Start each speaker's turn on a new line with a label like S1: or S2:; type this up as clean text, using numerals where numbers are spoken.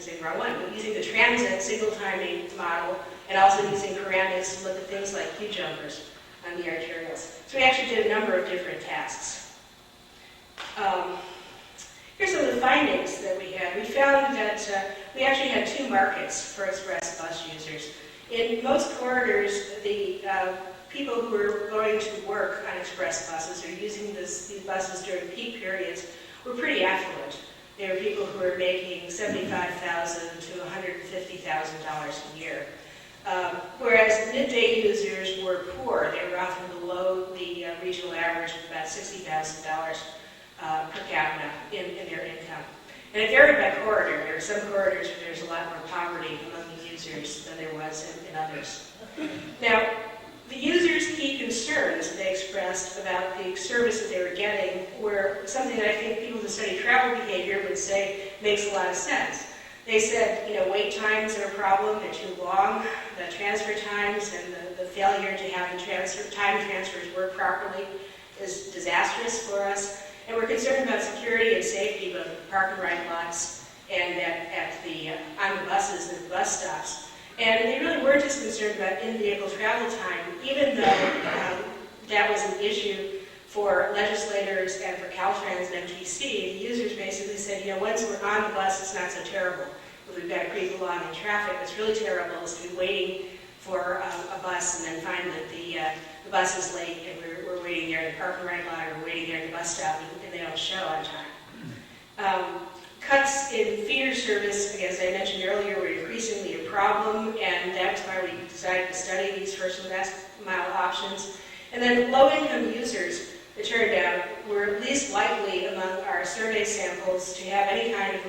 S1: using the wrong one, but using the transit signal timing model and also using ceramics to look at things like queue jumpers on the arterials. So we actually did a number of different tasks. Here's some of the findings that we had. We found that we actually had two markets for express bus users. In most corridors, the people who were going to work on express buses or using these buses during peak periods were pretty affluent. They were people who were making $75,000 to $150,000 a year. Whereas midday users were poor. They were often below the regional average of about $60,000 per capita in their income. And it varied by corridor. There were some corridors where there's a lot more poverty among the users than there was in others. Now, the users' key concerns that they expressed about the service that they were getting were something that I think people who study travel behavior would say makes a lot of sense. They said, wait times are a problem, they're too long, the transfer times and the failure to have the time transfers work properly is disastrous for us. And we're concerned about security and safety, both at the park and ride lots and on the buses and the bus stops. And they really weren't just concerned about in-vehicle travel time, even though that was an issue for legislators and for Caltrans and MTC. The users basically said, once we're on the bus, it's not so terrible. If we've got to creep along in traffic, what's really terrible is to be waiting for a bus and then find that the bus is late and we're waiting there in the park and ride lot or we're waiting there at the bus stop and they don't show on time. Cuts in feeder service, as I mentioned earlier, were increasingly a problem, and that's why we decided to study these first and last mile options. And then low-income users, it turned out, were least likely among our survey samples to have any kind of